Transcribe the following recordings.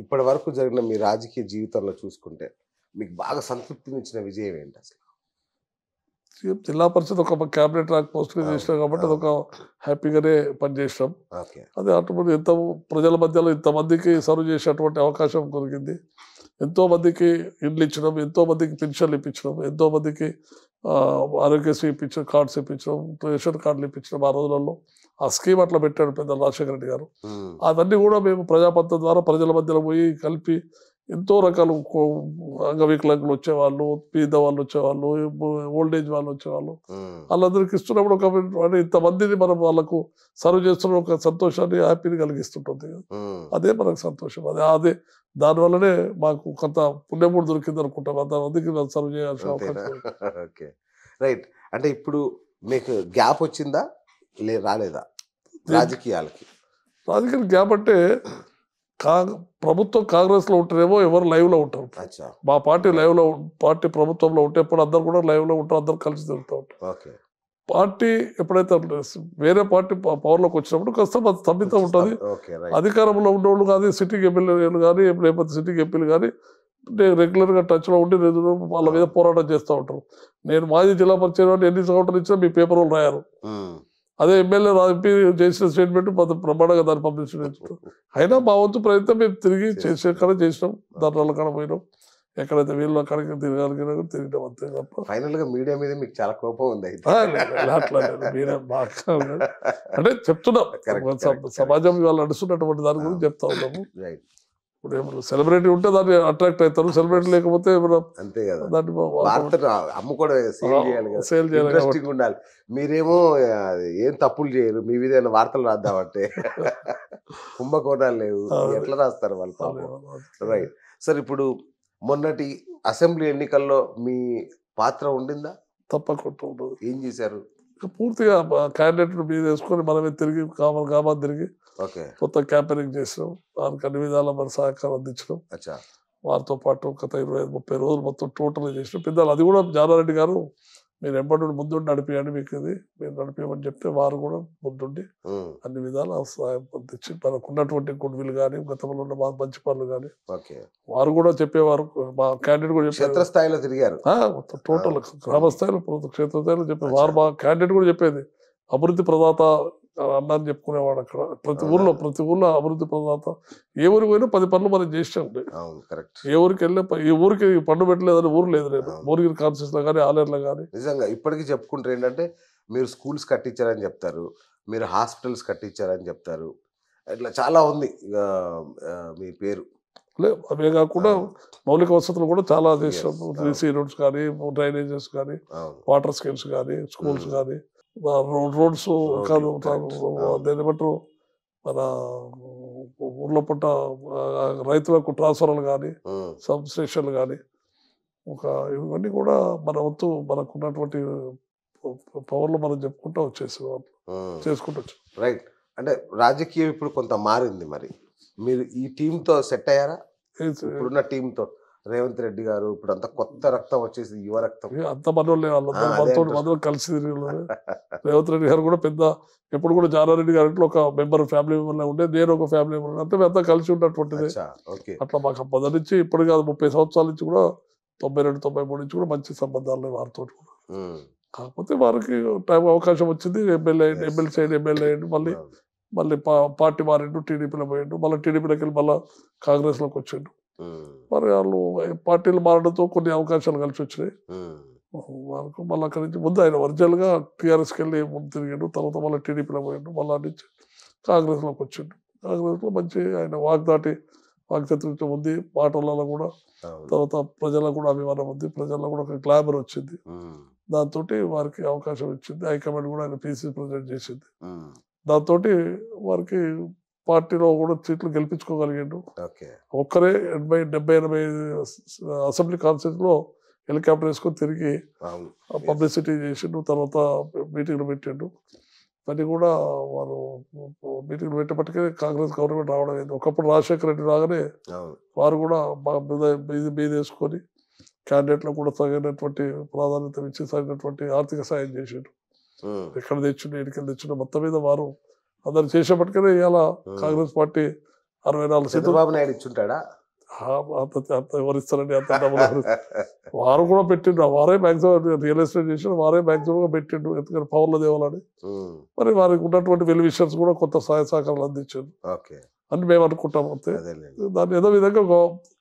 ఇప్పటి వరకు జరిగిన మీ రాజకీయ జీవితంలో చూసుకుంటే, మీకు బాగా సంతృప్తినిచ్చిన విజయం ఏంటి అసలు? జిల్లా పరిషత్ ఒక క్యాబినెట్ ర్యాంక్ పోస్ట్‌గా అవును. చేసినాం కాబట్టి అవును. అదొక హ్యాపీగానే పనిచేసినాం. ఓకే. అదే అటువంటి ప్రజల మధ్యలో ఇంతమందికి సర్వ్ చేసేటువంటి అవకాశం కలిగింది. ఎంతోమందికి ఇండ్లు ఇచ్చినాం, ఎంతోమందికి పెన్షన్లు ఇప్పించినాం, ఎంతోమందికి ఆరోగ్యశ్రీ కార్డ్స్ ఇప్పించినాం, రేషన్ కార్డులు ఇప్పించినాం ఆ రోజులలో. ఆ స్కీమ్ అట్లా పెట్టాడు పెద్దలు రాజశేఖర రెడ్డి గారు. హ్మ్. అవన్నీ కూడా మేము ప్రజాపంతం ద్వారా ప్రజల మధ్యలో పోయి కలిపి ఎంతో రకాలు అంగవికలాంగులు వచ్చేవాళ్ళు, పేద వాళ్ళు వచ్చేవాళ్ళు, ఓల్డ్ ఏజ్ వాళ్ళు వచ్చేవాళ్ళు. హ్మ్. వాళ్ళందరికి ఇస్తున్నప్పుడు అంటే ఇంతమందిని మనం వాళ్ళకు సర్వ్ చేస్తున్న ఒక సంతోషాన్ని, హ్యాపీని కలిగిస్తుంటుంది. హ్మ్. అదే మనకు సంతోషం. అదే దానివల్లనే మాకు కొంత పుణ్యం కూడా దొరికింది అనుకుంటాం. అంతమందికి సర్వ్ చేయాల్సిన అంతేనా? అవకాశం. ఓకే. రైట్. అంటే ఇప్పుడు మీకు గ్యాప్ వచ్చిందా? రాలేదా? దేనికి రాజకీయాలకి. రాజకీయ గ్యాప్ అంటే కాంగ్ ప్రభుత్వం కాంగ్రెస్‌లో ఉంటేనేమో ఎవరు లైవ్‌లో ఉంటారు. అచ్చా! మా పార్టీ పార్టీ ప్రభుత్వంలో ఉంటే ఎప్పుడు అందరూ కూడా లైవ్‌లో ఉంటారు. అందరూ కలిసి తిరుగుతూ ఉంటారు. ఓకే. పార్టీ ఎప్పుడైతే వేరే పార్టీ పవర్‌లోకి వచ్చినప్పుడు కాస్త స్తబ్దత ఉంటది. ఓకే. రైట్. అధికారంలో ఉన్నోళ్ళు గానీ, సిట్టింగ్ ఎమ్మెల్యేలు గానీ, లేకపోతే సిట్టింగ్ ఎంపీలు గానీ రెగ్యులర్‌గా టచ్‌లో ఉండి వాళ్ళ మీద పోరాటం చేస్తా ఉంటారు. నేను మాజీ జిల్లా పరిషత్ ఎన్ని సంవత్సరాలు ఇచ్చినా మీ పేపర్ వాళ్ళు రాయరు. హ్మ్. అదే ఎమ్మెల్యే ఎంపీ చేసిన స్టేట్మెంట్ బ్రహ్మాండంగా దాన్ని పబ్లిష్ చేస్తారు. అయినా మా వంతు ప్రయత్నం మేము తిరిగి చేసినాం. ధర్నాల కాడ పోయినాం. ఎక్కడైతే వీళ్ళు అక్కడికి తిరగలిగినా తిరిగినాం అంతే తప్ప. ఫైనల్‌గా మీడియా మీద మీకు చాలా కోపం ఉంది అయితే. లేదు, అట్లా లేదు. మీరే బాగా అంటే చెప్తున్నాం. కరెక్ట్. సమాజం ఇవాళ నడుస్తున్నటువంటి దాని గురించి చెప్తా ఉన్నాము. రైట్. ఇప్పుడు ఏమన్నా సెలబ్రిటీ ఉంటే దాన్ని అట్రాక్ట్ అవుతారు. సెలబ్రిటీ లేకపోతే అంతే కదా! దాన్ని వార్తను అమ్ముకోవడం సేల్ చేయాలి కదా! సేల్ చేయాలి కాబట్టి. ఇంట్రెస్టింగ్ ఉండాలి. మీరేమో ఏం తప్పులు చేయరు. మీ మీద ఏమైనా వార్తలు రాద్దామంటే కుంభకోణాలు లేవు. ఎట్లా రాస్తారు వాళ్ళు పాపం. రైట్. సార్ ఇప్పుడు మొన్నటి అసెంబ్లీ ఎన్నికల్లో మీ పాత్ర ఉండిందా? తప్పకుండా ఉండదు. ఏం చేశారు? పూర్తిగా క్యాండిడేట్ మీద వేసుకొని మనమే తిరిగి గ్రామాలు తిరిగి ఓకే. మొత్తం క్యాంపెయినింగ్ చేసినాం. దానికి అన్ని విధాలా మన సహకారం అందించడం. అచ్చా! వారితో పాటు గత 25-30 రోజులు మొత్తం టోటల్‌గా చేసినాం. పెద్దలు అది కూడా జానారెడ్డి గారు మీరు ఎంబడి ముందుండి నడిపియండి మీకు ఇది. మీరు నడిపియమని చెప్తే వారు కూడా ముందుండి హ్మ్. అన్ని విధాలా సహాయం అందించి మనకున్నటువంటి గుడ్ విల్ గానీ, గతంలో ఉన్న మంచి పనులు గానీ ఓకే. వారు కూడా చెప్పేవారు. మా క్యాండిడేట్ కూడా చెప్పేవారు. క్షేత్రస్థాయిలో తిరిగారు. మొత్తం టోటల్ గ్రామ స్థాయిలో, క్షేత్ర స్థాయిలో చెప్పేది. అచ్చా! మా క్యాండిడేట్ కూడా చెప్పేది. అభివృద్ధి ప్రదాత అన్నాన్ని చెప్పుకునేవాడు అక్కడ. ప్రతి ఊర్లో అభివృద్ధి ప్రదాత. ఏ ఊరికి పోయినా 10 పనులు మనం చేసినాం. అవును. కరెక్ట్. ఏ ఊరికెళ్ళినా ఈ ఊరికి పండు పెట్టలేదని ఊరు లేదు లేదు. అవును. భువనగిరి కాన్స్టిట్యూన్సీలో గానీ, ఆలేరులో గానీ. నిజంగా ఇప్పటికి చెప్పుకుంటే ఏంటంటే మీరు స్కూల్స్ కట్టించారని చెప్తారు. మీరు హాస్పిటల్స్ కట్టించారని చెప్తారు. ఇట్లా చాలా ఉంది. మీ పేరు. అవే కాకుండా అవును. మౌలిక వసతులు కూడా చాలా చేసినాం. అవును. సీ రోడ్స్ కానీ, డ్రైనేజెస్ కానీ, అవును. వాటర్ స్కీమ్స్ కానీ, స్కూల్స్ కానీ, రోడ్స్ కాదు దాన్ని ఏమంటారు మన ఊర్లో పుట్ట రైతులకు ట్రాన్స్ఫర్లు కానీ, హ్మ్. సబ్ స్టేషన్లు కానీ, ఇవన్నీ కూడా మన వంతు మనకున్నటువంటి పవర్లో మనం చెప్పుకుంటూ వచ్చేసేవాళ్ళు. హ్మ్. చేసుకుంటూ వచ్చాం. రైట్. అంటే రాజకీయం ఇప్పుడు కొంత మారింది మరి. మీరు ఈ టీమ్‌తో సెట్ అయ్యారా? ఇప్పుడున్న టీమ్‌తో రేవంత్ రెడ్డి గారు ఇప్పుడంతా కొత్త రక్తం వచ్చేసి యువ రక్తం. అంత మనోళ్ళే వాళ్ళందరూ అదే మనతో అంటున్నా. అందరూ కలిసి తిరిగిన రేవంత్ రెడ్డి గారు కూడా పెద్ద ఎప్పుడు కూడా జానారెడ్డి గారి ఇంట్లో ఒక ఫ్యామిలీ మెంబర్ ఉండే, నేను ఒక ఫ్యామిలీ మెంబర్ అంతే అంతా కలిసి ఉన్నటువంటిది. అచ్చా! ఓకే. అట్లా మాకు మొదటి నుంచి ఇప్పుడు కాదు 30 సంవత్సరాల నుంచి కూడా 92, 93 నుంచి కూడా మంచి సంబంధాలు వారితో కూడా. హ్మ్. కాకపోతే వారికి అవకాశం వచ్చింది. ఎమ్మెల్సీ అయ్యిండు. మళ్ళీ పార్టీ మారిండు, టీడీపీలో పోయిండు. మళ్ళీ టీడీపీలోకి వెళ్ళి మళ్ళీ కాంగ్రెస్‌లోకి వచ్చిండు. హ్మ్. మరి వాళ్ళు పార్టీలు మారడంతో కొన్ని అవకాశాలు కలిసి వచ్చినాయి. హ్మ్. వరకు మళ్ళీ అక్కడి నుంచి ముందు ఆయన ఒరిజినల్‌గా టీఆర్ఎస్‌కి వెళ్ళి ముందు తిరిగిండు. తర్వాత మళ్ళీ టీడీపీలో పోయిండు. మళ్ళీ అటు నుంచి కాంగ్రెస్‌లోకి వచ్చిండు. కాంగ్రెస్‌లో మంచి ఆయన వాక్చాతుర్యం ఉంది. మాటలలో కూడా అవును. తర్వాత ప్రజలకు కూడా అభిమానం ఉంది. ప్రజల్లో కూడా ఒక గ్లామర్ వచ్చింది. హ్మ్. దాంతోటి వారికి అవకాశం ఇచ్చింది. హైకమాండ్ కూడా ఆయన పీసీసీ ప్రెసిడెంట్ చేసింది. హ్మ్. దాంతోటి వారికి పార్టీలో కూడా సీట్లు గెలిపించుకోగలిగిండు. ఓకే. ఒక్కరే 70-80 అసెంబ్లీ కాన్స్టిట్యూన్సీలో హెలికాప్టర్ వేసుకొని తిరిగి అవును. పబ్లిసిటీ చేసిండు. తర్వాత మీటింగ్లు పెట్టిండు. ఇవన్నీ కూడా వారు మీటింగ్లు పెట్టేపటికే కాంగ్రెస్ గవర్నమెంట్ రావడం అయింది. ఒకప్పుడు రాజశేఖర రెడ్డి రాగానే అవును. వారు కూడా మీద వేసుకొని క్యాండిడేట్లకు కూడా తగినటువంటి ప్రాధాన్యత ఇచ్చి తగినటువంటి ఆర్థిక సాయం చేసిండు. హ్మ్. ఎక్కడ తెచ్చిండు, ఎడికెళ్ళి తెచ్చిండు మొత్తం మీద వారు అందరు చేసేపటికనే ఇవాళ కాంగ్రెస్ పార్టీ 64 సీట్లు. చంద్రబాబు నాయుడు ఇచ్చుంటాడా? అంత ఎవరిస్తారండి అంత డబ్బులు? వారు కూడా పెట్టిండు, వారే మ్యాక్సిమం రియల్ ఎస్టేట్ చేసిన వారే మ్యాక్సిమంగా పెట్టిండు, ఎందుకంటే పవర్ల దేవాలని. మరి వారికి ఉన్నటువంటి వెల్ విషర్స్ కూడా కొంత సహాయ సహకారాలు అందించారు అని మేము అనుకుంటాం. అంతే, దాన్ని ఏదో విధంగా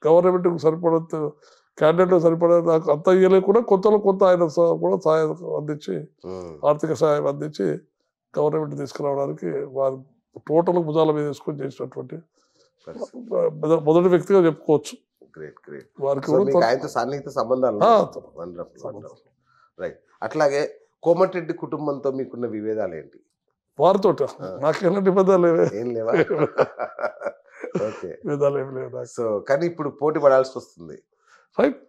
గవర్నమెంట్ సరిపడంత క్యాండిడేట్ సరిపడే నాకు అంత ఇవ్వలేకుండా కొంతలో కొంత ఆయన కూడా సహాయం అందించి, ఆర్థిక సహాయం అందించి గవర్నమెంట్ తీసుకురావడానికి వారు టోటల్ భుజాల మీద తీసుకొని చేసినటువంటి మొదటి వ్యక్తిగా చెప్పుకోవచ్చు. వారికి సన్నిహిత సంబంధాలు. రైట్. అట్లాగే కోమటిరెడ్డి కుటుంబంతో మీకున్న విభేదాలు ఏంటి? వారితో నాకు ఎలాంటి విభేదాలు ఏం లేవా? విభేదాలు ఏం లేవు. సో కానీ ఇప్పుడు పోటీ పడాల్సి వస్తుంది. రైట్,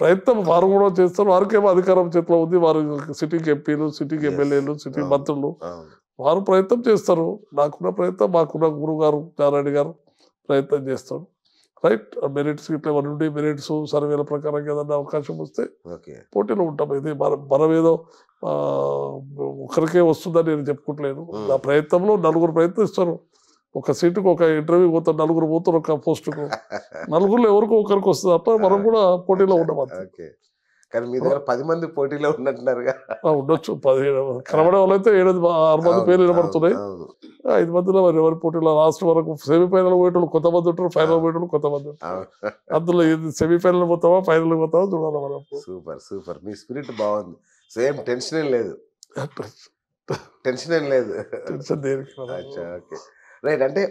ప్రయత్నం వారు కూడా చేస్తారు. వారికేమో అధికారం చేతిలో ఉంది, వారు సిటీకి ఎంపీలు, సిటీకి ఎమ్మెల్యేలు, సిటీ మంత్రులు, వారు ప్రయత్నం చేస్తారు. నాకున్న ప్రయత్నం, మాకున్న గురువు గారు నారాయణ గారు ప్రయత్నం చేస్తాడు. రైట్, మెరిట్స్ ఇట్లా నుండి మెరిట్స్ సర్వేల ప్రకారం ఏదన్నా అవకాశం వస్తే పోటీలో ఉంటాం. ఇది మనం ఏదో ఒకరికే వస్తుందని నేను చెప్పుకుంటలేను. నా ప్రయత్నంలో నలుగురు ప్రయత్నిస్తారు. ఒక సీటుకు ఒక ఇంటర్వ్యూ పోతారు, నలుగురు పోతారు ఒక పోస్టుకు, నలుగురులో ఎవరికో ఒకరికి వస్తుంది తప్ప మనం కూడా పోటీలో ఉండము. కానీ మీ దగ్గర 10 మంది పోటీలో ఉన్నట్టున్నారుగా? ఉండొచ్చు, 17 కనబడే వాళ్ళైతే 6 మంది పేర్లు నిలబడుతున్నాయి. 5 మందిలో మరి ఎవరి పోటీలో లాస్ట్ వరకు సెమీఫైనల్ పోయేటోళ్ళు కొంతమంది ఉంటారు, ఫైనల్ పోయేటోళ్ళు కొంతమంది ఉంటారు. అందులో సెమీఫైనల్ పోతావా ఫైనల్ పోతావా చూడాలి మనం. సూపర్ సూపర్, మీ స్పిరిట్ బాగుంది. సేమ్ టెన్షన్ ఏం లేదు, టెన్షన్ ఏం లేదు. టెన్షన్ దేనికి? Okay, right. అంటే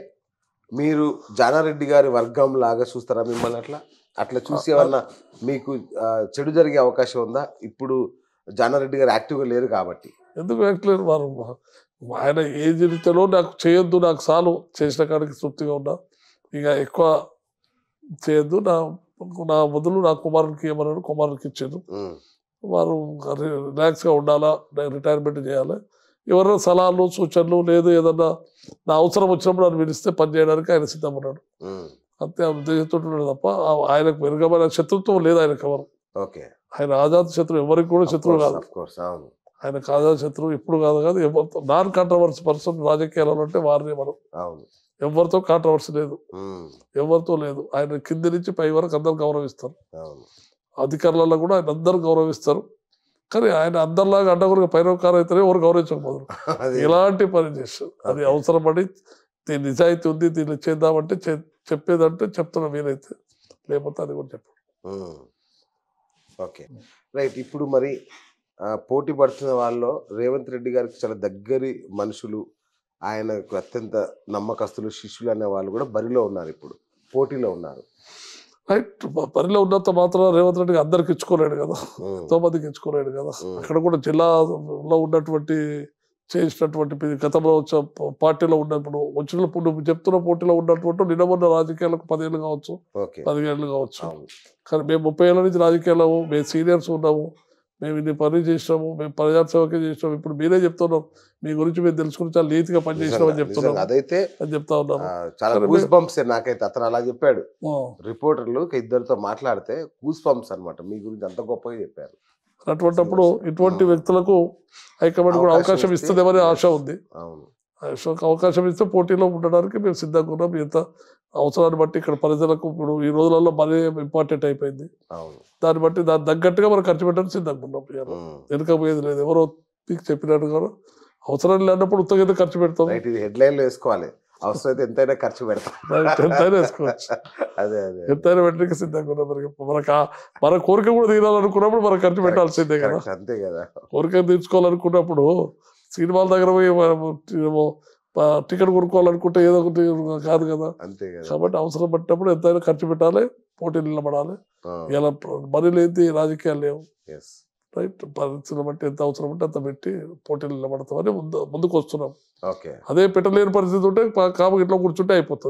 మీరు జానారెడ్డి గారి వర్గం లాగా చూస్తారా మిమ్మల్ని? అట్లా చూసి ఏమన్నా మీకు చెడు జరిగే అవకాశం ఉందా? ఇప్పుడు జానారెడ్డి గారు యాక్టివ్గా లేరు కాబట్టి. ఎందుకు యాక్టివ్? వారు ఆయన ఏ జీవితంలో నాకు చేయొద్దు, నాకు చాలు, చేసిన కాడికి తృప్తిగా ఉన్నా, ఇక ఎక్కువ చేయొద్దు, నా మొదలు నా కుమారునికి ఏమన్నాడు, కుమారునికి ఇచ్చారు. వారు రిలాక్స్గా ఉండాలా, రిటైర్మెంట్ చేయాలి. ఎవరైనా సలహాలు సూచనలు లేదు ఏదన్నా నా అవసరం వచ్చినప్పుడు నన్ను పిలిస్తే పని చేయడానికి ఆయన సిద్ధమన్నాడు. అంతే ఉద్దేశంతో తప్ప ఆయనకు మెరుగమైన శత్రుత్వం లేదు ఆయనకు ఎవరు. ఆయన ఆజాద్ శత్రువు, ఎవరికి కూడా శత్రువు కాదు. ఆయనకు ఆజాద్ శత్రువు ఇప్పుడు కాదు ఎవరితో నాన్ కాంట్రవర్సీ పర్సన్ రాజకీయాలలో అంటే వారిని మనం ఎవరితో కాంట్రవర్సీ లేదు, ఎవరితో లేదు. ఆయన కింది నుంచి పై వరకు అందరు గౌరవిస్తారు, అధికారులలో కూడా ఆయన అందరు గౌరవిస్తారు. కానీ ఆయన అందరిలాగా అడ్డగురుగా పైరోకారం అయితేనే ఎవరు గౌరవించకపోదు. ఇలాంటి పని చేస్తారు. అది అవసరపడి దీని నిజాయితీ ఉంది, దీన్ని చేద్దామంటే చెప్పేదంటే చెప్తున్నా, వీలైతే, లేకపోతే అది కూడా చెప్పు. Okay, right. ఇప్పుడు మరి పోటీ పడుతున్న వాళ్ళలో రేవంత్ రెడ్డి గారికి చాలా దగ్గరి మనుషులు, ఆయనకు అత్యంత నమ్మకస్తులు, శిష్యులు అనే వాళ్ళు కూడా బరిలో ఉన్నారు, ఇప్పుడు పోటీలో ఉన్నారు. రైట్, బరిలో ఉన్నంత మాత్రం రేవంత్ రెడ్డికి అందరికి ఇచ్చుకోలేడు కదా, ఎంతో మందికి ఇచ్చుకోలేడు కదా. అక్కడ కూడా జిల్లాలో ఉన్నటువంటి చేసినటువంటి గతంలో పార్టీలో ఉన్నప్పుడు వచ్చినప్పుడు నువ్వు చెప్తున్న పోటీలో ఉన్నటువంటి నిన్న రాజకీయాలకు 10 ఏళ్ళు కావచ్చు, 15 ఏళ్ళు కావచ్చు. కానీ మేము 30 ఏళ్ళ నుంచి రాజకీయాలు, మేము సీనియర్స్ ఉన్నాము, మేము ఇన్ని పని చేసినాము, మేము ప్రజాసేవకే చేసినాము. ఇప్పుడు మీరే చెప్తున్నాం మీ గురించి మేము తెలుసుకుని చాలా నీతిగా పనిచేసినామని చెప్తున్నాం. అదైతే అని చెప్తా ఉన్నాము. చాలా గూస్ బంప్స్ నాకైతే. అతను అలా చెప్పాడు, రిపోర్టర్లు ఇద్దరితో మాట్లాడితే గూస్ బంప్స్ అనమాట, మీ గురించి అంత గొప్పగా చెప్పారు. అటువంటిప్పుడు ఇటువంటి వ్యక్తులకు హైకమాండ్ కూడా అవకాశం ఇస్తుందేమని ఆశ ఉంది. అవకాశం ఇస్తే పోటీలో ఉండడానికి మేము సిద్ధంగా ఉన్నాం. ఎంత అవసరాన్ని బట్టి ఇక్కడ ప్రజలకు ఇప్పుడు ఈ రోజులలో మనీ ఇంపార్టెంట్ అయిపోయింది, దాన్ని బట్టి దాన్ని తగ్గట్టుగా మనం ఖర్చు పెట్టడానికి సిద్ధంగా ఉన్నాం. వెనుకపోయేది లేదు. ఎవరో మీకు చెప్పినట్టు కూడా అవసరం లేనప్పుడు ఉత్తగా ఖర్చు పెడతాం. హెడ్లైన్లు వేసుకోవాలి, అవసరమైతే ఎంతైనా ఖర్చు పెడతాం, ఎంతైనా వేసుకోవచ్చు. ఎంతైనా పెట్టడానికి సిద్ధంగా ఉన్నాం. మన కోరిక కూడా తీరాలనుకున్నప్పుడు మనం ఖర్చు పెట్టాల్సిందే కదా. అంతే కదా, కోరిక తీర్చుకోవాలనుకున్నప్పుడు సినిమాల దగ్గర పోయి టికెట్ కొనుక్కోవాలనుకుంటే ఏదో ఒకటి కాదు కదా. అంతే కదా. కాబట్టి అవసరం పట్టినప్పుడు ఎంతైనా ఖర్చు పెట్టాలి, పోటీలు నిలబడాలి. ఇలా మనీ లేని రాజకీయాలు లేవు. రైట్, పరిస్థితులు బట్టి ఎంత అవసరం ఉంటే అంత పెట్టి పోటీలు నిలబడతామని ముందుకు వస్తున్నాం. అదే పెట్టలేని పరిస్థితి ఉంటే కాము ఇట్లా కూర్చుంటే అయిపోతుంది.